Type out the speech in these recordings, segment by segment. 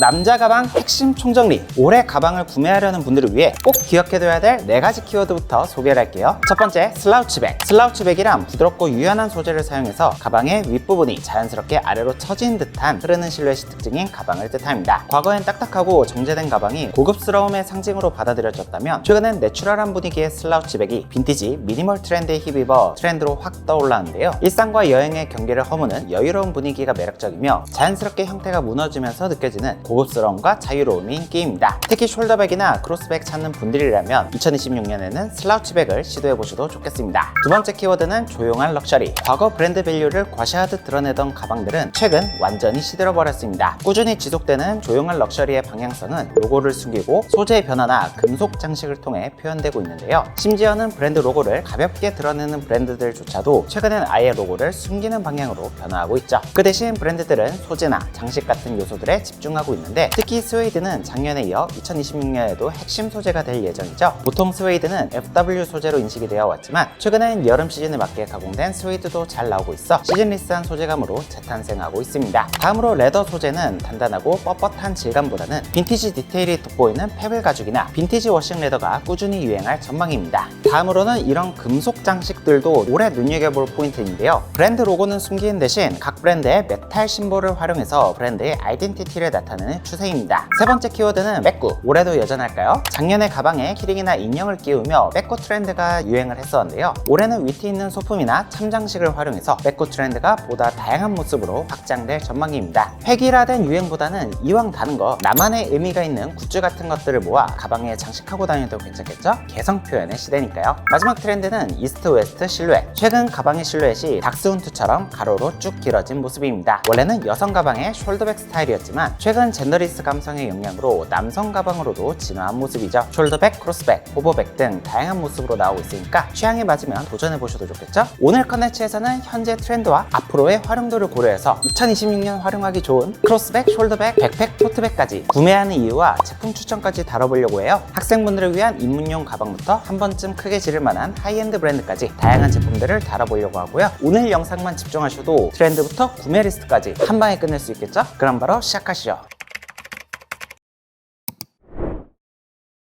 남자 가방 핵심 총정리. 올해 가방을 구매하려는 분들을 위해 꼭 기억해둬야 될 4가지 키워드부터 소개를 할게요. 첫 번째, 슬라우치백. 슬라우치백이란 부드럽고 유연한 소재를 사용해서 가방의 윗부분이 자연스럽게 아래로 처진 듯한 흐르는 실루엣이 특징인 가방을 뜻합니다. 과거엔 딱딱하고 정제된 가방이 고급스러움의 상징으로 받아들여졌다면 최근엔 내추럴한 분위기의 슬라우치백이 빈티지, 미니멀 트렌드에 힘입어 트렌드로 확 떠올랐는데요. 일상과 여행의 경계를 허무는 여유로운 분위기가 매력적이며 자연스럽게 형태가 무너지면서 느껴지는 고급스러움과 자유로움이 인기입니다. 특히 숄더백이나 크로스백 찾는 분들이라면 2026년에는 슬라우치백을 시도해보셔도 좋겠습니다. 두 번째 키워드는 조용한 럭셔리. 과거 브랜드 밸류를 과시하듯 드러내던 가방들은 최근 완전히 시들어버렸습니다. 꾸준히 지속되는 조용한 럭셔리의 방향성은 로고를 숨기고 소재의 변화나 금속 장식을 통해 표현되고 있는데요. 심지어는 브랜드 로고를 가볍게 드러내는 브랜드들조차도 최근엔 아예 로고를 숨기는 방향으로 변화하고 있죠. 그 대신 브랜드들은 소재나 장식 같은 요소들에 집중하고 있는데 특히 스웨이드는 작년에 이어 2026년에도 핵심 소재가 될 예정이죠. 보통 스웨이드는 FW 소재로 인식이 되어 왔지만 최근엔 여름 시즌에 맞게 가공된 스웨이드도 잘 나오고 있어 시즌리스한 소재감으로 재탄생하고 있습니다. 다음으로 레더 소재는 단단하고 뻣뻣한 질감보다는 빈티지 디테일이 돋보이는 페블 가죽이나 빈티지 워싱 레더가 꾸준히 유행할 전망입니다. 다음으로는 이런 금속 장식들도 올해 눈여겨볼 포인트인데요. 브랜드 로고는 숨기는 대신 각 브랜드의 메탈 심볼을 활용해서 브랜드의 아이덴티티를 나타내는 추세입니다. 세 번째 키워드는 백구. 올해도 여전할까요? 작년에 가방에 키링이나 인형을 끼우며 백구 트렌드가 유행을 했었는데요. 올해는 위트 있는 소품이나 참장식을 활용해서 백구 트렌드가 보다 다양한 모습으로 확장될 전망입니다. 획일화된 유행보다는 이왕 다른 거 나만의 의미가 있는 굿즈 같은 것들을 모아 가방에 장식하고 다녀도 괜찮겠죠? 개성 표현의 시대니까요. 마지막 트렌드는 이스트 웨스트 실루엣. 최근 가방의 실루엣이 닥스훈트처럼 가로로 쭉 길어진 모습입니다. 원래는 여성 가방의 숄더백 스타일이었지만 최근 젠더리스 감성의 영향으로 남성 가방으로도 진화한 모습이죠. 숄더백, 크로스백, 오버백 등 다양한 모습으로 나오고 있으니까 취향에 맞으면 도전해보셔도 좋겠죠? 오늘 컨텐츠에서는 현재 트렌드와 앞으로의 활용도를 고려해서 2026년 활용하기 좋은 크로스백, 숄더백, 백팩, 토트백까지 구매하는 이유와 제품 추천까지 다뤄보려고 해요. 학생분들을 위한 입문용 가방부터 한 번쯤 크게 지를 만한 하이엔드 브랜드까지 다양한 제품들을 다뤄보려고 하고요. 오늘 영상만 집중하셔도 트렌드부터 구매 리스트까지 한 방에 끝낼 수 있겠죠? 그럼 바로 시작하시죠.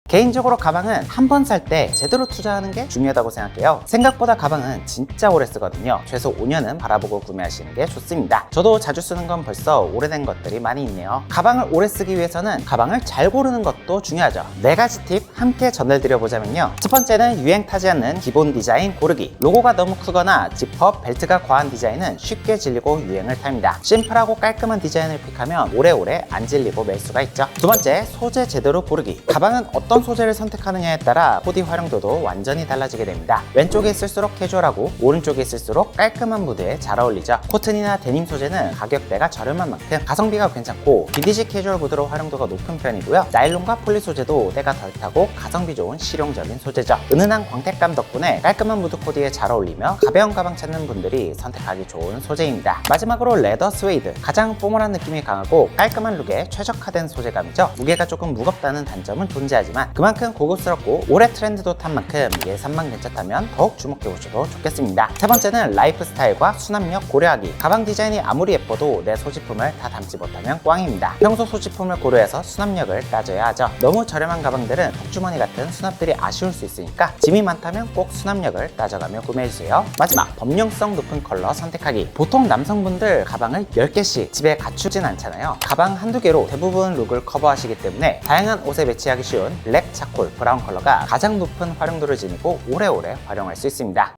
개인적으로 가방은 한 번 살 때 제대로 투자하는 게 중요하다고 생각해요. 생각보다 가방은 진짜 오래 쓰거든요. 최소 5년은 바라보고 구매하시는 게 좋습니다. 저도 자주 쓰는 건 벌써 오래된 것들이 많이 있네요. 가방을 오래 쓰기 위해서는 가방을 잘 고르는 것도 중요하죠. 4가지 팁 함께 전달드려보자면요. 첫 번째는 유행 타지 않는 기본 디자인 고르기. 로고가 너무 크거나 지퍼, 벨트가 과한 디자인은 쉽게 질리고 유행을 탑니다. 심플하고 깔끔한 디자인을 픽하면 오래오래 안 질리고 멜 수가 있죠. 두 번째, 소재 제대로 고르기. 가방은 어떤 소재를 선택하느냐에 따라 코디 활용도도 완전히 달라지게 됩니다. 왼쪽에 있을수록 캐주얼하고 오른쪽에 있을수록 깔끔한 무드에 잘 어울리죠. 코튼이나 데님 소재는 가격대가 저렴한 만큼 가성비가 괜찮고 빈티지 캐주얼 무드로 활용도가 높은 편이고요. 나일론과 폴리 소재도 때가 덜 타고 가성비 좋은 실용적인 소재죠. 은은한 광택감 덕분에 깔끔한 무드 코디에 잘 어울리며 가벼운 가방 찾는 분들이 선택하기 좋은 소재입니다. 마지막으로 레더 스웨이드. 가장 포멀한 느낌이 강하고 깔끔한 룩에 최적화된 소재감이죠. 무게가 조금 무겁다는 단점은 존재하지만 그만큼 고급스럽고 올해 트렌드도 탄 만큼 예산만 괜찮다면 더욱 주목해보셔도 좋겠습니다. 세 번째는 라이프 스타일과 수납력 고려하기. 가방 디자인이 아무리 예뻐도 내 소지품을 다 담지 못하면 꽝입니다. 평소 소지품을 고려해서 수납력을 따져야 하죠. 너무 저렴한 가방들은 턱주머니 같은 수납들이 아쉬울 수 있으니까 짐이 많다면 꼭 수납력을 따져가며 구매해주세요. 마지막, 범용성 높은 컬러 선택하기. 보통 남성분들 가방을 10개씩 집에 갖추진 않잖아요. 가방 한두 개로 대부분 룩을 커버하시기 때문에 다양한 옷에 매치하기 쉬운 블랙, 차콜, 브라운 컬러가 가장 높은 활용도를 지니고 오래오래 활용할 수 있습니다.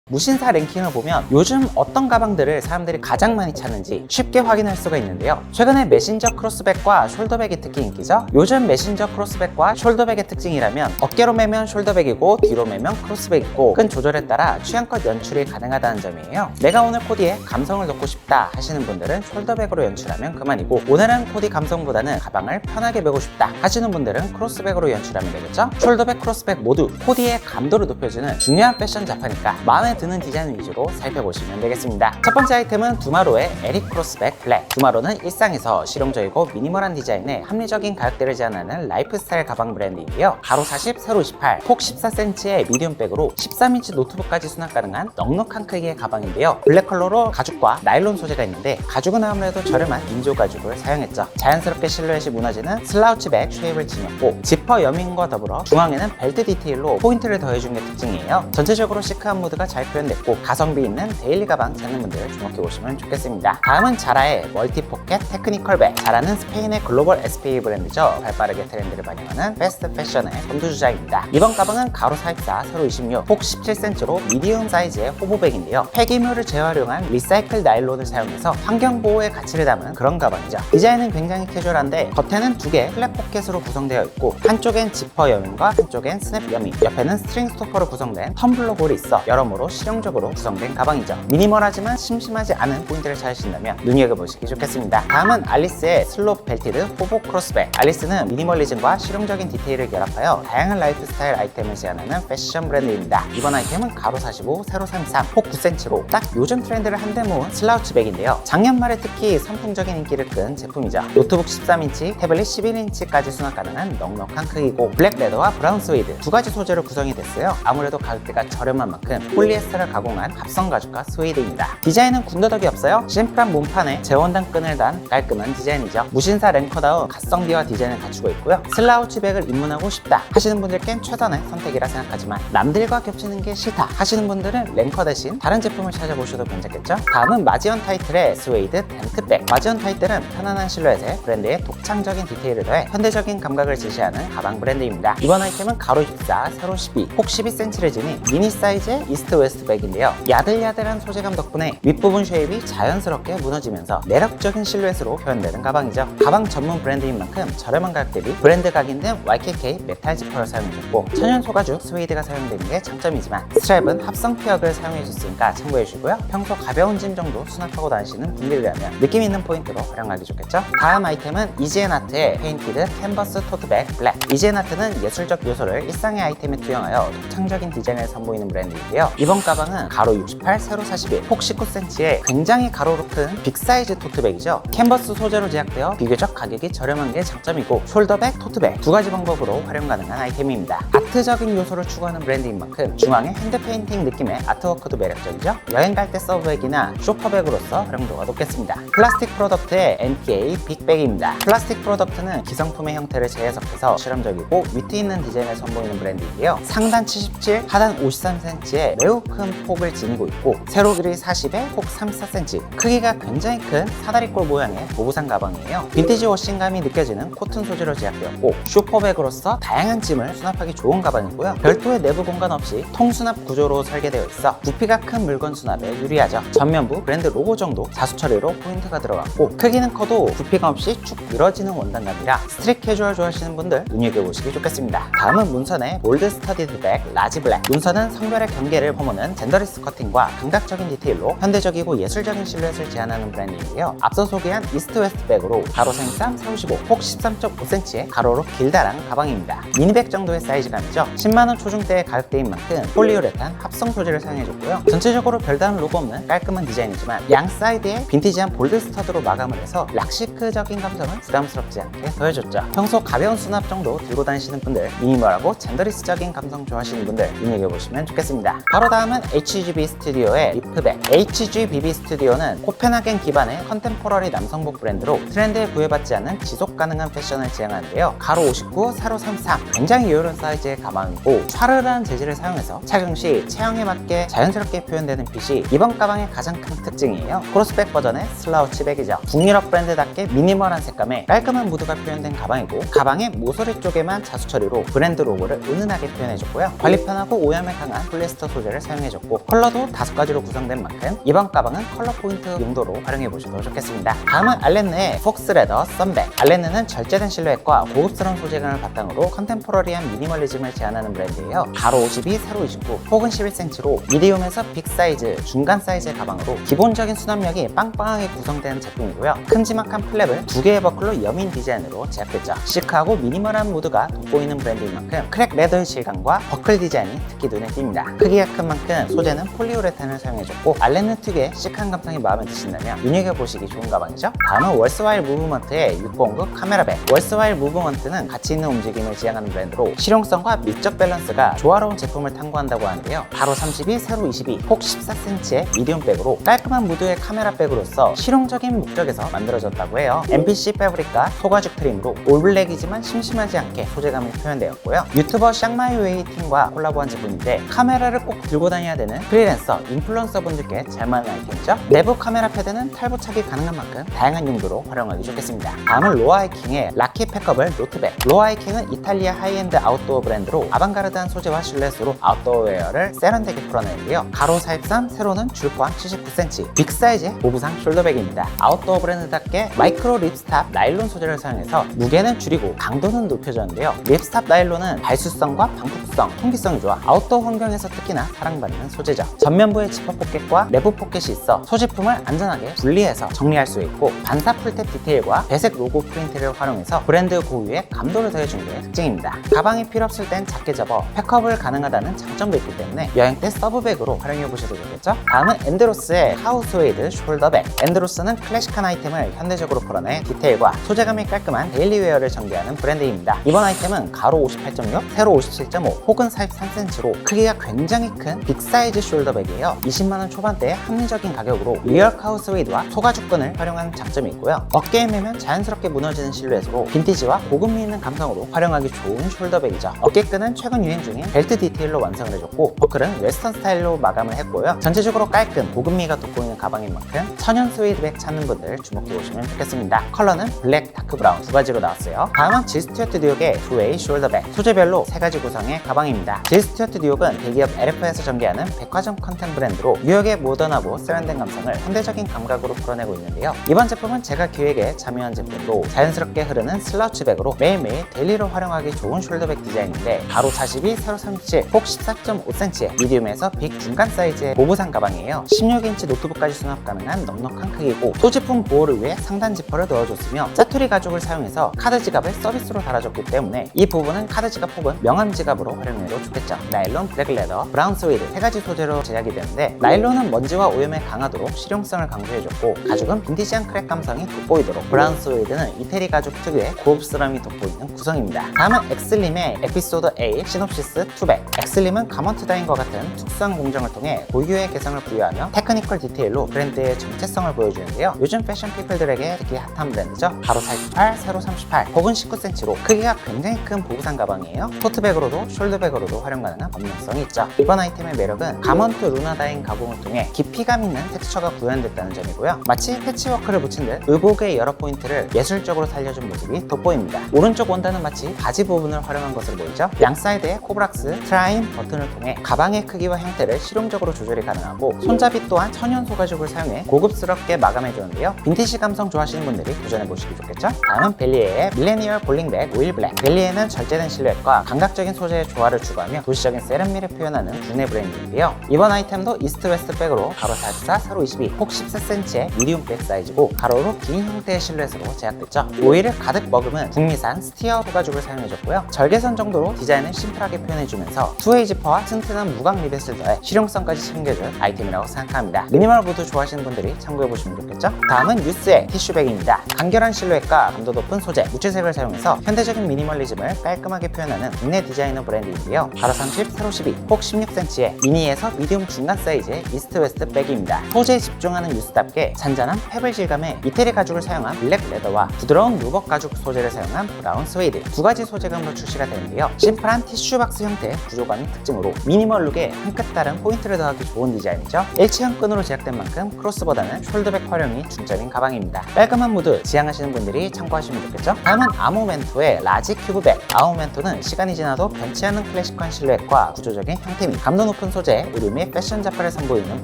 무신사 랭킹을 보면 요즘 어떤 가방들을 사람들이 가장 많이 찾는지 쉽게 확인할 수가 있는데요. 최근에 메신저 크로스백과 숄더백이 특히 인기죠. 요즘 메신저 크로스백과 숄더백의 특징이라면 어깨로 매면 숄더백이고 뒤로 매면 크로스백이고 큰 조절에 따라 취향껏 연출이 가능하다는 점이에요. 내가 오늘 코디에 감성을 넣고 싶다 하시는 분들은 숄더백으로 연출하면 그만이고 오늘은 코디 감성보다는 가방을 편하게 메고 싶다 하시는 분들은 크로스백으로 연출하면 되겠죠. 숄더백, 크로스백 모두 코디의 감도를 높여주는 중요한 패션 잡화니까 마음에 드는 디자인 위주로 살펴보시면 되겠습니다. 첫 번째 아이템은 두마로의 에릭 크로스백 블랙. 두마로는 일상에서 실용적이고 미니멀한 디자인에 합리적인 가격대를 제한하는 라이프스타일 가방 브랜드인데요. 가로 40, 세로 28, 폭 14cm의 미디움백으로 13인치 노트북까지 수납 가능한 넉넉한 크기의 가방인데요. 블랙 컬러로 가죽과 나일론 소재가 있는데 가죽은 아무래도 저렴한 인조 가죽을 사용했죠. 자연스럽게 실루엣이 무너지는 슬라우치백 쉐입을 지녔고 지퍼 여밍과 더불어 중앙에는 벨트 디테일로 포인트를 더해준 게 특징이에요. 전체적으로 시크한 무드가 잘 표현됐고 가성비 있는 데일리 가방 찾는 분들 주목해보시면 좋겠습니다. 다음은 자라의 멀티 포켓 테크니컬 백. 자라는 스페인의 글로벌 SPA 브랜드죠. 발빠르게 트렌드를 반영하는 패스트 패션의 선두주자입니다. 이번 가방은 가로 44, 세로 26, 폭 17cm로 미디움 사이즈의 호보백인데요. 폐기물을 재활용한 리사이클 나일론을 사용해서 환경보호의 가치를 담은 그런 가방이죠. 디자인은 굉장히 캐주얼한데 겉에는 두 개 플랫 포켓으로 구성되어 있고 한쪽엔 지퍼 여밍과 한쪽엔 스냅 여밍, 옆에는 스트링 스토퍼로 구성된 텀블러 볼이 있어 여러모로 실용적으로 구성된 가방이죠. 미니멀하지만 심심하지 않은 포인트를 찾으신다면 눈여겨보시기 좋겠습니다. 다음은 알리스의 슬롭 벨티드 호보 크로스백. 알리스는 미니멀리즘과 실용적인 디테일을 결합하여 다양한 라이프 스타일 아이템을 제안하는 패션 브랜드입니다. 이번 아이템은 가로 45, 세로 33, 폭 9cm로 딱 요즘 트렌드를 한데 모은 슬라우치 백인데요. 작년 말에 특히 선풍적인 인기를 끈 제품이죠. 노트북 13인치, 태블릿 11인치까지 수납 가능한 넉넉한 크기고 블랙 레더와 브라운 스웨이드 두 가지 소재로 구성이 됐어요. 아무래도 가격대가 저렴한 만큼 폴리에스터를 가공한 합성 가죽과 스웨이드입니다. 디자인은 군더더기 없어요. 심플한 몸판에 재원단 끈을 단 깔끔한 디자인이죠. 무신사 랭커다운 가성비와 디자인을 갖추고 있고요. 슬라우치 백을 입문하고 싶다 하시는 분들께는 최선의 선택이라 생각하지만 남들과 겹치는 게 싫다 하시는 분들은 랭커 대신 다른 제품을 찾아보셔도 괜찮겠죠? 다음은 마지언 타이틀의 스웨이드 덴트백. 마지언 타이틀은 편안한 실루엣에 브랜드의 독창적인 디테일을 더해 현대적인 감각을 제시하는 가방 브랜드입니다. 이번 아이템은 가로 24, 세로 12, 폭 12cm를 지닌 미니 사이즈의 이스트 웨스트 백인데요. 야들야들한 소재감 덕분에 윗부분 쉐입이 자연스럽게 무너지면서 매력적인 실루엣으로 표현되는 가방이죠. 가방 전문 브랜드인 만큼 저렴한 가격 대비 브랜드 각인 등 YKK 메탈 지퍼를 사용해줬고 천연 소가죽 스웨이드가 사용되는 게 장점이지만 스트랩은 합성 피혁을 사용해줬으니까 참고해주시고요. 평소 가벼운 짐 정도 수납하고 다니시는 분들이라면 느낌 있는 포인트로 활용하기 좋겠죠. 다음 아이템은 이지앤아트의 페인티드 캔버스 토트백 블랙. 이지앤아트는 예술적 요소를 일상의 아이템에 투영하여 독창적인 디자인을 선보이는 브랜드인데요. 이번 가방은 가로 68, 세로 41, 폭 19cm의 굉장히 가로로 큰 빅사이즈 토트백이죠. 캔버스 소재로 제작되어 비교적 가격이 저렴한 게 장점이고 숄더백, 토트백 두 가지 방법으로 활용 가능한 아이템입니다. 아트적인 요소를 추구하는 브랜드인 만큼 중앙에 핸드 페인팅 느낌의 아트워크도 매력적이죠. 여행 갈 때 서브백이나 쇼퍼백으로서 활용도가 높겠습니다. 플라스틱 프로덕트의 NPA 빅백입니다. 플라스틱 프로덕트는 기성품의 형태를 재해석해서 실험적이고 위트 있는 디자인을 선보이는 브랜드인데요. 상단 77, 하단 53cm의 매우 큰 폭을 지니고 있고 세로 길이 40에 폭 34cm, 크기가 굉장히 큰 사다리꼴 모양의 보부상 가방이에요. 빈티지 워싱감이 느껴지는 코튼 소재로 제작되었고 쇼퍼백으로서 다양한 짐을 수납하기 좋은 가방이고요. 별도의 내부 공간 없이 통수납 구조로 설계되어 있어 부피가 큰 물건 수납에 유리하죠. 전면부 브랜드 로고 정도 자수 처리로 포인트가 들어갔고 크기는 커도 부피가 없이 쭉 늘어지는 원단감이라 스트릿 캐주얼 좋아하시는 분들 눈여겨보시기 좋겠습니다. 다음은 문선의 볼드 스터디드 백 라지 블랙. 문선은 성별의 경계를 허무는 젠더리스 커팅과 감각적인 디테일로 현대적이고 예술적인 실루엣을 제안하는 브랜드인데요. 앞서 소개한 이스트 웨스트 백으로 가로 33, 세로 15, 폭 13.5cm의 가로로 길다란 가방입니다. 미니백 정도의 사이즈감이죠. 10만원 초중대의 가격대인 만큼 폴리우레탄 합성 소재를 사용해줬고요. 전체적으로 별다른 로고 없는 깔끔한 디자인이지만 양 사이드에 빈티지한 볼드 스터드로 마감을 해서 락시크적인 감성을 부담스럽지 않게 더해줬죠. 평소 가벼운 수납 정도 들고 다니시는 분들, 미니멀하고 젠더리스적인 감성 좋아하시는 분들 눈여겨보시면 좋겠습니다. 바로 다음은 HGB 스튜디오의 리프백. HGBB 스튜디오는 코펜하겐 기반의 컨템포러리 남성복 브랜드로 트렌드에 구애받지 않는 지속 가능한 패션을 지향하는데요. 가로 59, 세로 33 굉장히 여유로운 사이즈의 가방이고 샤르르한 재질을 사용해서 착용 시 체형에 맞게 자연스럽게 표현되는 핏이 이번 가방의 가장 큰 특징이에요. 크로스백 버전의 슬라우치 백이죠. 북유럽 브랜드답게 미니멀한 색감에 깔끔한 무드가 표현된 가방이고 가방의 모서리 쪽에만 자수 처리로 브랜드 로고를 은은하게 표현해줬고요. 관리 편하고 오염에 강한 폴리에스터 소재를 사용해줬고 컬러도 5가지로 구성된 만큼 이번 가방은 컬러 포인트 용도로 활용해보셔도 좋겠습니다. 다음은 알렌느의 폭스 레더 썬백. 알렌느는 절제된 실루엣과 고급스러운 소재감을 바탕으로 컨템포러리한 미니멀리즘을 제안하는 브랜드예요. 가로 52, 세로 29, 폭은 11cm로 미디움에서 빅 사이즈, 중간 사이즈의 가방으로 기본적인 수납력이 빵빵하게 구성된 제품이고요. 큼지막한 플랩을 2개의 버클로 여민 디자인으로 제작됐죠. 시크하고 미니멀한 무드가 돋보이는 브랜드인 만큼 크랙 레더의 질감과 버클 디자인이 특히 눈에 띕니다. 크기가 큰 만큼 만큼 소재는 폴리우레탄을 사용해줬고 알렌느 특유의 시크한 감성이 마음에 드신다면 눈여겨보시기 좋은 가방이죠. 다음은 월스와일 무브먼트의 609 카메라백. 월스와일 무브먼트는 가치 있는 움직임을 지향하는 브랜드로 실용성과 미적 밸런스가 조화로운 제품을 탐구한다고 하는데요. 가로 32, 세로 22, 폭 14cm의 미디움백으로 깔끔한 무드의 카메라백으로서 실용적인 목적에서 만들어졌다고 해요. MPC 패브릭과 소가죽 트림으로 올블랙이지만 심심하지 않게 소재감이 표현되었고요. 유튜버 샹마이웨이 팀과 콜라보한 제품인데 카메라를 꼭 들고 다녀야 되는 프리랜서, 인플루언서 분들께 잘 맞는 아이템이죠. 내부 카메라 패드는 탈부착이 가능한 만큼 다양한 용도로 활용하기 좋겠습니다. 다음은 로아이킹의 라키 팩커블 노트백. 로아이킹은 이탈리아 하이엔드 아웃도어 브랜드로 아방가르드한 소재와 실루엣으로 아웃도어 웨어를 세련되게 풀어내는데요. 가로 43, 세로는 줄포함 79cm, 빅 사이즈의 보부상 숄더백입니다. 아웃도어 브랜드답게 마이크로 립스탑 나일론 소재를 사용해서 무게는 줄이고 강도는 높여졌는데요. 립스탑 나일론은 발수성과 방풍성, 통기성이 좋아 아웃도어 환경에서 특히나 사랑받는 소재죠. 전면부에 지퍼 포켓과 내부 포켓이 있어 소지품을 안전하게 분리해서 정리할 수 있고 반사 풀탭 디테일과 배색 로고 프린트를 활용해서 브랜드 고유의 감도를 더해준 게 특징입니다. 가방이 필요 없을 땐 작게 접어 팩업을 가능하다는 장점도 있기 때문에 여행 때 서브백으로 활용해 보셔도 좋겠죠. 다음은 엔드로스의 하우스웨이드 숄더백. 엔드로스는 클래식한 아이템을 현대적으로 풀어내 디테일과 소재감이 깔끔한 데일리웨어를 전개하는 브랜드입니다. 이번 아이템은 가로 58.6, 세로 57.5, 혹은 43cm로 크기가 굉장히 큰 빅사이즈 숄더백이에요. 20만원 초반대의 합리적인 가격으로 리얼 하우스웨이드와 소가죽끈을 활용하는 장점이 있고요. 어깨에 매면 자연스럽게 무너지는 실루엣으로 빈티지와 고급미 있는 감성으로 활용하기 좋은 숄더백이죠. 어깨끈은 최근 유행 중인 벨트 디테일로 완성을 해줬고 버클은 웨스턴 스타일로 마감을 했고요. 전체적으로 깔끔, 고급미가 돋보이는 가방인 만큼 천연 스웨이드백 찾는 분들 주목해 보시면 좋겠습니다. 컬러는 블랙, 다크 브라운 두 가지로 나왔어요. 다음은 질 스튜어트 뉴욕의 투웨이 숄더백. 소재별로 세 가지 구성의 가방입니다. 질 스튜어트 뉴욕은 대기업 LF에서 전개하는 백화점 컨텐 브랜드로 뉴욕의 모던하고 세련된 감성을 현대적인 감각으로 풀어내고 있는데요. 이번 제품은 제가 기획에 참여한 제품으로 자연스럽게 흐르는 슬라우치백으로 매일매일 데일리로 활용하기 좋은 숄더백 디자인인데 가로 42, 세로 37, 폭 14.5cm의 미디움에서 빅 중간 사이즈의 보부상 가방이에요. 16인치 노트북까지 수납 가능한 넉넉한 크기고 소지품 보호를 위해 상단 지퍼를 넣어줬으며 짜투리 가죽을 사용해서 카드 지갑을 서비스로 달아줬기 때문에 이 부분은 카드 지갑 혹은 명함 지갑으로 활용해도 좋겠죠. 나일론, 블랙 레더, 브라운 스웨이드 세 가지 소재로 제작이 되는데 나일론은 먼지와 오염에 강하도록 실용성을 강조해줬고 가죽은 빈티지한 크랙 감성이 돋보이도록 브라운 스웨이드는 이태리 가죽 특유의 고급스러움이 돋보이는 구성입니다. 다음은 엑슬림의 에피소드 8 시놉시스 투백. 엑슬림은 가먼트 다인과 같은 특수한 공정을 통해 고유의 개성을 부여하며 테크니컬 디테일로 브랜드의 정체성을 보여주는데요. 요즘 패션 피플들에게 특히 핫한 브랜드죠. 가로 48, 세로 38, 혹은 19cm로 크기가 굉장히 큰 보부상 가방이에요. 토트백으로도 숄더백으로도 활용 가능한 범용성이 있죠. 이번 아이템의 매력은 가먼트 루나다인 가공을 통해 깊이감 있는 텍스처가 구현됐다는 점이고요. 마치 패치워크를 붙인 듯 의복의 여러 포인트를 예술적으로 살려준 모습이 돋보입니다. 오른쪽 원단은 마치 바지 부분을 활용한 것으로 보이죠. 양 사이드의 코브락스, 트라임 버튼을 통해 가방의 크기와 형태를 실용적으로 조절이 가능하고 손잡이 또한 천연 소가죽을 사용해 고급스럽게 마감해주는데요. 빈티지 감성 좋아하시는 분들이 도전해보시기 좋겠죠. 다음은 벨리에의 밀레니얼 볼링백 오일 블랙. 벨리에는 절제된 실루엣과 감각적인 소재의 조화를 추구하며 도시적인 세련미를 표현하는 국내 브랜드인데요. 이번 아이템도 이스트 웨스트 백으로 가로 44, 세로 22, 폭 14cm의 미디움 백 사이즈고 가로로 긴 형태의 실루엣으로 제작됐죠. 오일을 가득 머금은 북미산 스티어 소가죽을 사용해줬고요. 절개선 정도로 디자인을 심플하게 표현해주면서 투웨이 지퍼와 튼튼한 무광 리벳을 더해 실용성까지 챙겨줄 아이템이라고 생각합니다. 미니멀 구두 좋아하시는 분들이 참고해보시면 좋겠죠. 다음은 유스의 티슈백입니다. 간결한 실루엣과 감도 높은 소재, 무채색을 사용해서 현대적인 미니멀리즘을 깔끔하게 표현하는 국내 디자이너 브랜드인데요. 가로 30, 세로 12, 폭 16cm의 미니에서 미디움 중간 사이즈의 이스트 웨스트 백입니다. 소재에 집중하는 유스답게 잔잔한 페블 질감의 이태리 가죽을 사용한 블랙 레더와 부드러운 누벅 가죽 소재를 사용한 브라운 스웨이드 두 가지 소재감으로 출시가 되는데요. 심플한 티슈박스 형태의 구조감이 특징으로 미니멀 룩에 한 끗 다른 포인트를 더하기 좋은 디자인이죠. 일체형 끈으로 제작된 만큼 크로스보다는 숄더백 활용이 중점인 가방입니다. 깔끔한 무드 지향하시는 분들이 참고하시면 좋겠죠. 다음은 아모멘토의 라지 큐브백. 아모멘토는 시간이 지나도 변치 않는 클래식한 실루엣과 구조적인 형태 및 감도 높은 소재, 의류 및 패션 잡화를 선보이는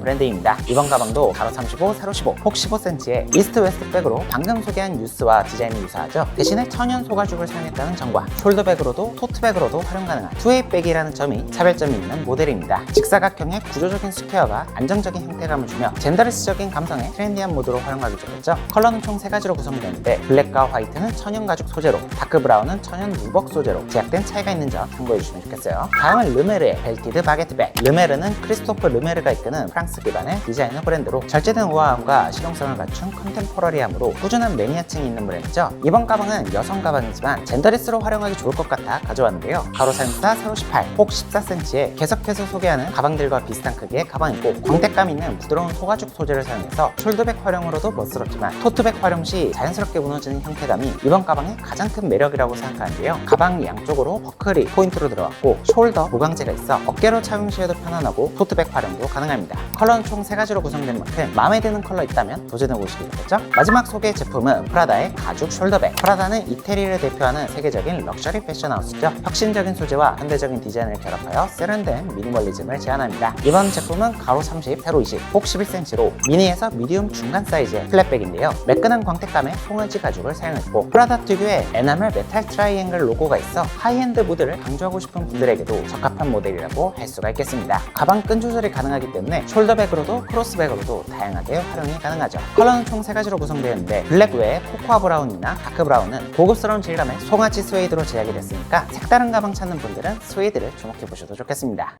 브랜드입니다. 이번 가방도 가로 35, 세로 15, 폭 15cm의 이스트 웨스트 백으로 방금 소개한 유스와 디자인이 유사하죠. 대신에 천연 소가죽을 사용했다는 점과 숄더백으로도 토트백으로도 활용 가능한 투웨이 백이라는 점이 차별점이 있는 모델입니다. 직사각형의 구조적인 스퀘어가 안정적인 형태감을 주며 젠더리스적인 감성의 트렌디한 모드로 활용하기 좋겠죠. 컬러는 총 3가지로 구성이 되는데 블랙과 화이트는 천연 가죽 소재로, 다크 브라운은 천연 누벅 소재로 제작된 차이가 있는 점 참고해 주시면 좋겠어요. 다음은 르메르의 벨티드 바게트백. 르메르는 크리스토프 르메르가 이끄는 프랑스 기반의 디자이너 브랜드로 절제된 우아함과 실용성을 갖춘 컨템포러리함으로 꾸준한 매니아층이 있는 브랜드죠. 이번 가방은 여성 가방이지만 젠더리스로 활용하기 좋을 것 같아 가져왔는데요. 가로 34, 세로 18, 폭 14cm에 계속해서 소개하는 가방들과 비슷한 크기의 가방이고 광택감 있는 부드러운 소가죽 소재를 사용해서 숄더백 활용으로도 멋스럽지만 토트백 활용 시 자연스럽게 무너지는 형태감이 이번 가방의 가장 큰 매력이라고 생각하는데요. 가방 양쪽으로 버클이 포인트로 들어갔고 숄더 보강재가 있어 어깨로 착용 시에도 편안하고 토트백 활용도 가능합니다. 컬러는 총 3가지로 구성된 만큼 마음에 드는 컬러 있다면 도전해보시기 좋겠죠? 마지막 소개 제품은 프라다의 가죽 숄더백. 프라다는 이태리를 대표하는 세계적인 럭셔리 패션 하우스죠. 혁신적인 소재와 현대적인 디자인을 결합하여 세련된 미니멀리즘을 제안합니다. 이번 제품은 가로 30, 세로 20, 폭 11cm로 미니에서 미디움 중간 사이즈의 플랫백인데요. 매끈한 광택감의 송아지 가죽을 사용했고 프라다 특유의 에나멜 메탈 트라이앵글 로고가 있어 하이엔드 무드를 강조하고 싶은 분들에게도 적합한 모델이라고 할 수가 있겠습니다. 가방 끈 조절이 가능하기 때문에 숄더백으로도 크로스백으로도 다양하게 활용이 가능하죠. 컬러는 총 3가지로 구성되어 있는데 블랙 외에 코코아 브라운이나 다크 브라운은 고급스러운 질감의 송아지 스웨이드로 제작이 됐으니까 색다른 가방 찾는 분들은 스웨이드를 주목해보셔도 좋겠습니다.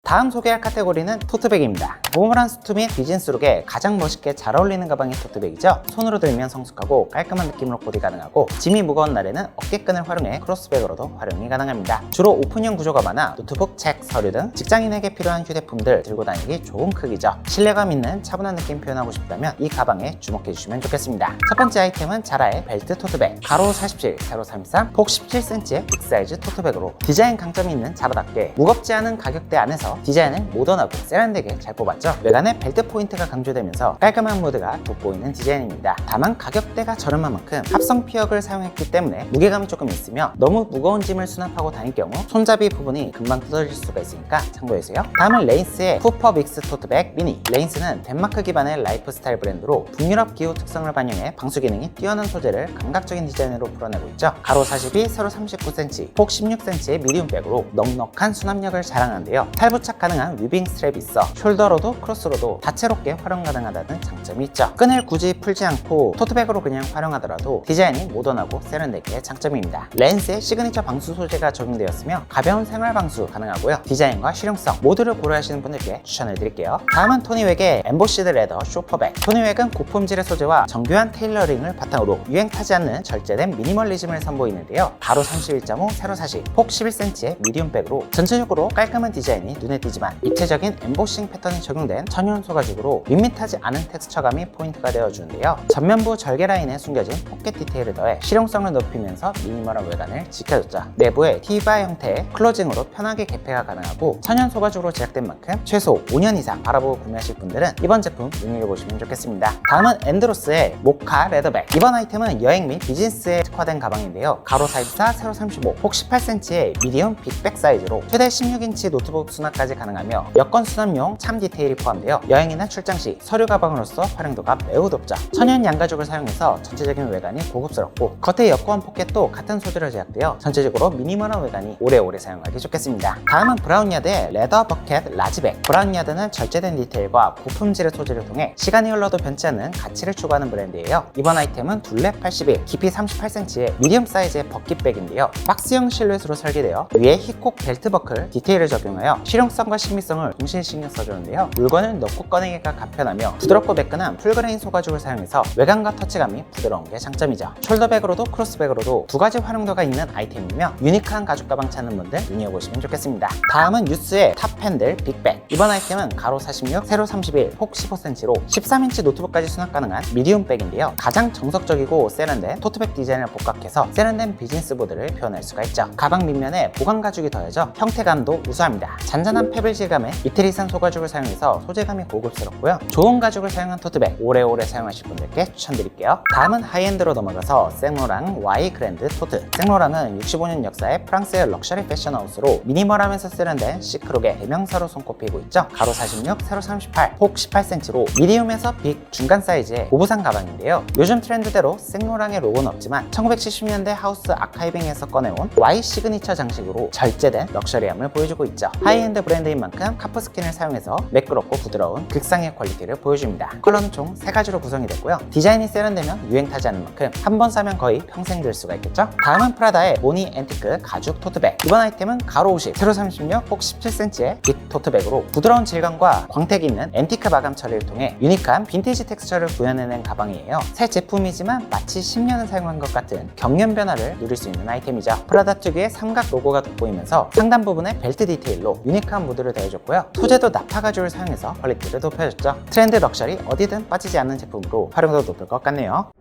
다음 소개할 카테고리는 토트백입니다. 모멀한 수트 및 비즈니스룩에 가장 멋있게 잘 어울리는 가방이 토트백이죠. 손으로 들면 성숙하고 깔끔한 느낌으로 코디 가능하고 짐이 무거운 날에는 어깨끈을 활용해 크로스백으로도 활용이 가능합니다. 주로 오픈형 구조가 많아 노트북, 책, 서류 등 직장인에게 필요한 휴대품들 들고 다니기 좋은 크기죠. 신뢰감 있는 차분한 느낌 표현하고 싶다면 이 가방에 주목해 주시면 좋겠습니다. 첫 번째 아이템은 자라의 벨트 토트백. 가로 47, 세로 33, 폭 17cm의 빅사이즈 토트백으로 디자인 강점이 있는 자라답게 무겁지 않은 가격대 안에서 디자인을 모던하고 세련되게 잘 뽑았죠. 외관에 벨트 포인트가 강조되면서 깔끔한 무드가 돋보이는 디자인입니다. 다만 가격대가 저렴한 만큼 합성 피혁을 사용했기 때문에 무게감이 조금 있으며 너무 무거운 짐을 수납하고 다닐 경우 손잡이 부분이 금방 뜯어질 수가 있으니까 참고해주세요. 다음은 레인스의 푸퍼 믹스 토트백 미니. 레인스는 덴마크 기반의 라이프스타일 브랜드로 북유럽 기후 특성을 반영해 방수 기능이 뛰어난 소재를 감각적인 디자인으로 풀어내고 있죠. 가로 42, 세로 39cm, 폭 16cm의 미디움백으로 넉넉한 수납력을 자랑하는데요. 탈부착 가능한 위빙 스트랩이 있어 숄더로도 크로스로도 다채롭게 활용 가능하다는 장점이 있죠. 끈을 굳이 풀지 않고 토트백으로 그냥 활용하더라도 디자인이 모던하고 세련되기에 장점입니다. 렌스에 시그니처 방수 소재가 적용되었으며 가벼운 생활 방수 가능하고요. 디자인과 실용성 모두를 고려하시는 분들께 추천을 드릴게요. 다음은 토니웩의 엠보시드 레더 쇼퍼백. 토니웩은 고품질의 소재와 정교한 테일러링을 바탕으로 유행 타지 않는 절제된 미니멀리즘을 선보이는데요. 가로 31.5, 세로 40, 폭 11cm의 미디움백으로 전체적으로 깔끔한 디자인이 눈에 띄지만 입체적인 엠보싱 패턴이 적용된 천연 소가죽으로 밋밋하지 않은 텍스처감이 포인트가 되어주는데요. 전면부 절개 라인에 숨겨진 포켓 디테일을 더해 실용성을 높이면서 미니멀한 외관을 지켜줬죠. 내부에 T바 형태의 클로징으로 편하게 개폐가 가능하고 천연 소가죽으로 제작된 만큼 최소 5년 이상 바라보고 구매하실 분들은 이번 제품 눈여겨보시면 좋겠습니다. 다음은 앤드로스의 모카 레더백. 이번 아이템은 여행 및 비즈니스에 특화된 가방인데요. 가로 44, 세로 35, 폭 18cm의 미디움 빅백 사이즈로 최대 16인치 노트북 수납까지 가능하며 여권 수납용 참 디테일이 포함되어 여행이나 출장 시 서류 가방으로서 활용도가 매우 높죠. 천연 양가죽을 사용해서 전체적인 외관이 고급스럽고 겉에 여권 포켓도 같은 소재로 제작되어 전체적으로 미니멀한 외관이 오래오래 사용하기 좋겠습니다. 다음은 브라운야드의 레더 버켓 라지백. 브라운야드는 절제된 디테일과 고품질의 소재를 통해 시간이 흘러도 변치 않는 가치를 추구하는 브랜드예요. 이번 아이템은 둘레 81, 깊이 38cm의 미디움 사이즈의 버킷백인데요. 박스형 실루엣으로 설계되어 위에 히콕 벨트 버클 디테일을 적용하여 실용성과 신미성을 동시에 신경 써주는데요. 물건을 넣고 꺼내기가 간편하며 부드럽고 매끈한 풀그레인 소가죽을 사용해서 외관과 터치감이 부드러운 게 장점이죠. 숄더백으로도 크로스백으로도 두 가지 활용도가 있는 아이템이며 유니크한 가죽 가방 찾는 분들 눈여겨보시면 좋겠습니다. 다음은 유스의 탑 핸들 빅백. 이번 아이템은 가로 46, 세로 31, 폭 15cm로 13인치 노트북까지 수납 가능한 미디움 백인데요. 가장 정석적이고 세련된 토트백 디자인을 복각해서 세련된 비즈니스 보드를 표현할 수가 있죠. 가방 밑면에 보강 가죽이 더해져 형태감도 우수합니다. 잔잔한 페블 질감의 이태리산 소가죽을 사용해서 소재감이 고급스럽고요. 좋은 가죽을 사용한 토트백 오래오래 사용하실 분들께 추천드릴게요. 다음은 하이엔드로 넘어가서 생로랑 Y 그랜드 토트. 생로랑은 65년 역사의 프랑스의 럭셔리 패션 하우스로 미니멀하면서 세련된 시크룩의 대명사로 손꼽히고 있죠. 가로 46, 세로 38, 폭 18cm로 미디움에서 빅 중간 사이즈의 고부상 가방인데요. 요즘 트렌드대로 생로랑의 로고는 없지만 1970년대 하우스 아카이빙에서 꺼내온 Y 시그니처 장식으로 절제된 럭셔리함을 보여주고 있죠. 하이엔드 브랜드인 만큼 카프 스킨을 사용해서 매끄럽고 부드러운 극상의 퀄리티를 보여줍니다. 컬러는 총 3가지로 구성이 됐고요. 디자인이 세련되면 유행 타지 않는 만큼 한 번 사면 거의 평생 들 수가 있겠죠? 다음은 프라다의 모니 앤티크 가죽 토트백. 이번 아이템은 가로 50, 세로 36, 폭 17cm의 빅 토트백으로 부드러운 질감과 광택이 있는 앤티크 마감 처리를 통해 유니크한 빈티지 텍스처를 구현해낸 가방이에요. 새 제품이지만 마치 10년을 사용한 것 같은 경련 변화를 누릴 수 있는 아이템이죠. 프라다 특유의 삼각 로고가 돋보이면서 상단 부분에 벨트 디테일로 유니크한 무드를 더해줬고요. 소재도 나파 가죽을 사용해서 퀄리티를 높여줬죠. 트렌드 럭셔리 어디든 빠지지 않는 제품으로 활용도 높을 것 같네요.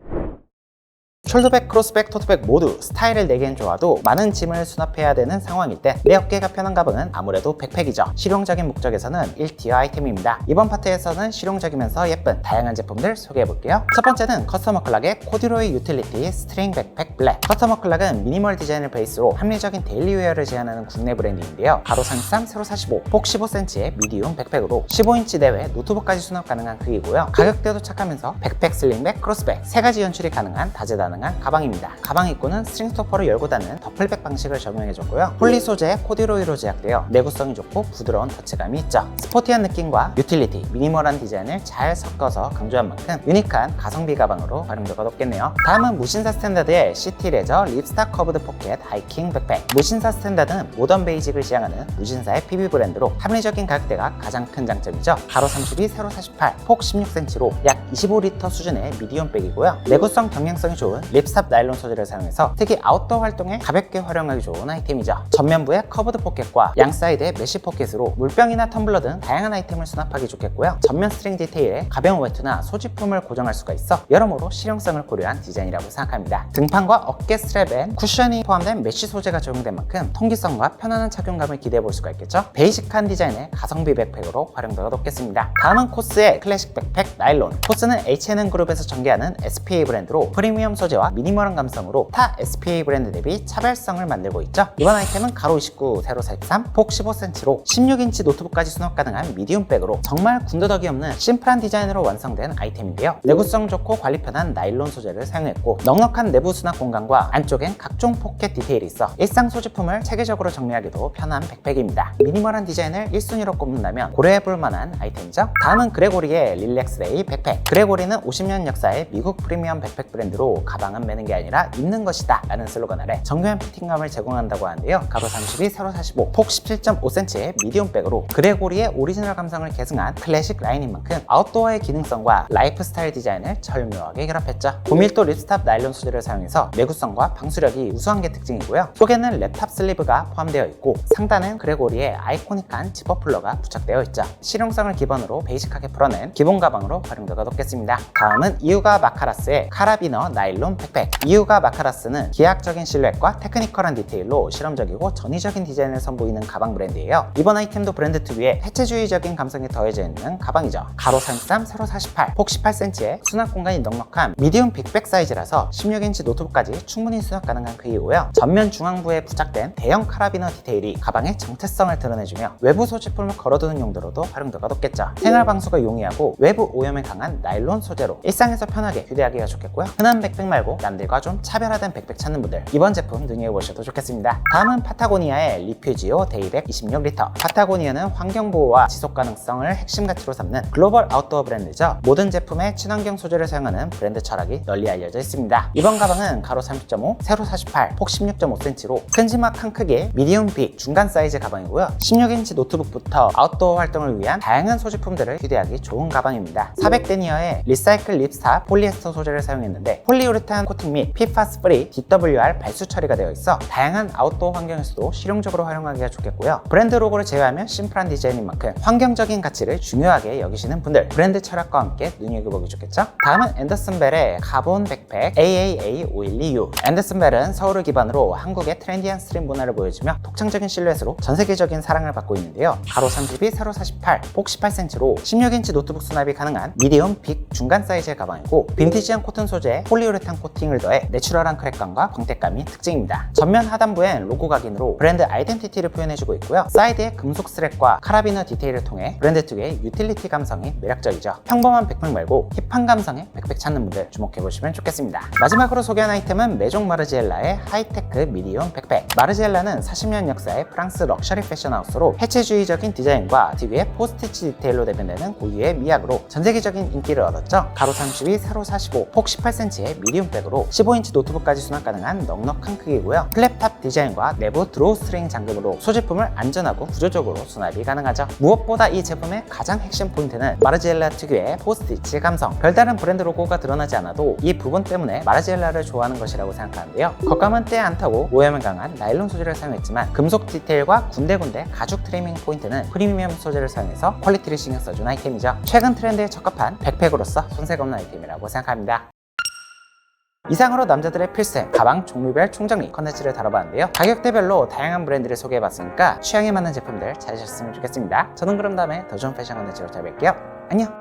숄더백, 크로스백, 토트백 모두 스타일을 내기엔 좋아도 많은 짐을 수납해야 되는 상황일 때 내 어깨가 편한 가방은 아무래도 백팩이죠. 실용적인 목적에서는 1티어 아이템입니다. 이번 파트에서는 실용적이면서 예쁜 다양한 제품들 소개해볼게요. 첫 번째는 커스터머 클락의 코듀로이 유틸리티 스트링 백팩 블랙. 커스터머 클락은 미니멀 디자인을 베이스로 합리적인 데일리웨어를 제안하는 국내 브랜드인데요. 가로 33, 세로 45, 폭 15cm의 미디움 백팩으로 15인치 내외 노트북까지 수납 가능한 크기고요. 가격대도 착하면서 백팩, 슬링백, 크로스백 3가지 연출이 가능한 다재다능한 가방입니다. 가방 입구는 스트링 스토퍼를 열고 닫는 더플백 방식을 적용해줬고요. 폴리 소재의 코듀로이로 제작되어 내구성이 좋고 부드러운 터치감이 있죠. 스포티한 느낌과 유틸리티, 미니멀한 디자인을 잘 섞어서 강조한 만큼 유니크한 가성비 가방으로 활용도가 높겠네요. 다음은 무신사 스탠다드의 시티 레저 립스타 커브드 포켓 하이킹 백팩. 무신사 스탠다드는 모던 베이직을 지향하는 무신사의 PB 브랜드로 합리적인 가격대가 가장 큰 장점이죠. 가로 32, 세로 48, 폭 16cm로 약 25리터 수준의 미디움 백이고요. 내구성, 경량성이 좋은 립스탑 나일론 소재를 사용해서 특히 아웃도어 활동에 가볍게 활용하기 좋은 아이템이죠. 전면부에 커브드 포켓과 양 사이드에 메쉬 포켓으로 물병이나 텀블러 등 다양한 아이템을 수납하기 좋겠고요. 전면 스트링 디테일에 가벼운 외투나 소지품을 고정할 수가 있어 여러모로 실용성을 고려한 디자인이라고 생각합니다. 등판과 어깨 스트랩엔 쿠션이 포함된 메쉬 소재가 적용된 만큼 통기성과 편안한 착용감을 기대해 볼 수가 있겠죠. 베이직한 디자인의 가성비 백팩으로 활용도가 높겠습니다. 다음은 코스의 클래식 백팩 나일론. 코스는 H&M 그룹에서 전개하는 SPA 브랜드로 프리미엄 소재와 미니멀한 감성으로 타 SPA 브랜드 대비 차별성을 만들고 있죠. 이번 아이템은 가로 29, 세로 43, 폭 15cm로 16인치 노트북까지 수납 가능한 미디움 백으로 정말 군더더기 없는 심플한 디자인으로 완성된 아이템인데요. 내구성 좋고 관리 편한 나일론 소재를 사용했고 넉넉한 내부 수납 공간과 안쪽엔 각종 포켓 디테일이 있어 일상 소지품을 체계적으로 정리하기도 편한 백팩입니다. 미니멀한 디자인을 1순위로 꼽는다면 고려해볼 만한 아이템이죠. 다음은 그레고리의 릴렉스데이 백팩. 그레고리는 50년 역사의 미국 프리미엄 백팩 브랜드로 가방은 매는 게 아니라 입는 것이다 라는 슬로건 아래 정교한 피팅감을 제공한다고 하는데요. 가로 32, 세로 45, 폭 17.5cm의 미디움 백으로 그레고리의 오리지널 감성을 계승한 클래식 라인인 만큼 아웃도어의 기능성과 라이프스타일 디자인을 절묘하게 결합했죠. 고밀도 립스탑 나일론 소재를 사용해서 내구성과 방수력이 우수한 게 특징이고요. 속에는 랩탑 슬리브가 포함되어 있고 상단은 그레고리의 아이코닉한 지퍼 풀러가 부착되어 있죠. 실용성을 기본으로 베이직하게 풀어낸 기본 가방으로 활용도가 높겠습니다. 다음은 이유가 마카라스의 카라비너 나일론 백팩. 이유가 마카라스는 기하학적인 실루엣과 테크니컬한 디테일로 실험적이고 전위적인 디자인을 선보이는 가방 브랜드예요. 이번 아이템도 브랜드 특유의 해체주의적인 감성이 더해져 있는 가방이죠. 가로 33, 세로 48, 폭 18cm의 수납 공간이 넉넉한 미디움 빅백 사이즈라서 16인치 노트북까지 충분히 수납 가능한 크기고요. 전면 중앙부에 부착된 대형 카라비너 디테일이 가방의 정체성을 드러내주며 외부 소지품을 걸어두는 용도로도 활용도가 높겠죠. 생활 방수가 용이하고 외부 오염에 강한 나일론 소재로 일상에서 편하게 휴대하기가 좋겠고요. 흔한 백팩 말고 남들과 좀 차별화된 백팩 찾는 분들 이번 제품 눈여겨보셔도 좋겠습니다. 다음은 파타고니아의 리퓨지오 데이백 26리터. 파타고니아는 환경보호와 지속가능성을 핵심 가치로 삼는 글로벌 아웃도어 브랜드죠. 모든 제품에 친환경 소재를 사용하는 브랜드 철학이 널리 알려져 있습니다. 이번 가방은 가로 30.5, 세로 48, 폭 16.5cm로 큼지막 큰 크기의 미디움 빅 중간 사이즈 가방이고요. 16인치 노트북부터 아웃도어 활동을 위한 다양한 소지품들을 휴대하기 좋은 가방입니다. 400데니어의 리사이클 립스탑 폴리에스터 소재를 사용했는데 폴리우레탄 코팅 및 PFAS 프리 DWR 발수 처리가 되어 있어 다양한 아웃도어 환경에서도 실용적으로 활용하기가 좋겠고요. 브랜드 로고를 제외하면 심플한 디자인인 만큼 환경적인 가치를 중요하게 여기시는 분들 브랜드 철학과 함께 눈여겨보기 좋겠죠. 다음은 앤더슨 벨의 카본 백팩 AAA512U. 앤더슨 벨은 서울을 기반으로 한국의 트렌디한 스트릿 문화를 보여주며 독창적인 실루엣으로 전세계적인 사랑을 받고 있는데요. 가로 32, 세로 48, 폭 18cm로 16인치 노트북 수납이 가능한 미디움 빅 중간 사이즈의 가방이고 빈티지한 코튼 소재의 폴리우레탄 코팅을 더해 내추럴한 크랙감과 광택감이 특징입니다. 전면 하단부엔 로고 각인으로 브랜드 아이덴티티를 표현해주고 있고요. 사이드의 금속 스랩과 카라비너 디테일을 통해 브랜드 특유의 유틸리티 감성이 매력적이죠. 평범한 백팩 말고 힙한 감성의 백팩 찾는 분들 주목해보시면 좋겠습니다. 마지막으로 소개한 아이템은 메종 마르지엘라의 하이테크 미디움 백팩. 마르지엘라는 40년 역사의 프랑스 럭셔리 패션 하우스로 해체주의적인 디자인과 특유의 포스티치 디테일로 대변되는 고유의 미학으로 전 세계적인 인기를 얻었죠. 가로 32, 세로 45, 폭 18cm의 미디움 백으로 15인치 노트북까지 수납 가능한 넉넉한 크기고요. 플랩탑 디자인과 내부 드로우 스트링 잠금으로 소지품을 안전하고 구조적으로 수납이 가능하죠. 무엇보다 이 제품의 가장 핵심 포인트는 마르지엘라 특유의 포스티치 감성. 별다른 브랜드 로고가 드러나지 않아도 이 부분 때문에 마르지엘라를 좋아하는 것이라고 생각하는데요. 겉감은 때 안 타고 오염을 강한 나일론 소재를 사용했지만 금속 디테일과 군데군데 가죽 트리밍 포인트는 프리미엄 소재를 사용해서 퀄리티를 신경 써준 아이템이죠. 최근 트렌드에 적합한 백팩으로서 손색 없는 아이템이라고 생각합니다. 이상으로 남자들의 필수 가방 종류별 총정리 컨텐츠를 다뤄봤는데요. 가격대별로 다양한 브랜드를 소개해봤으니까 취향에 맞는 제품들 찾으셨으면 좋겠습니다. 저는 그럼 다음에 더 좋은 패션 컨텐츠로 찾아뵐게요. 안녕!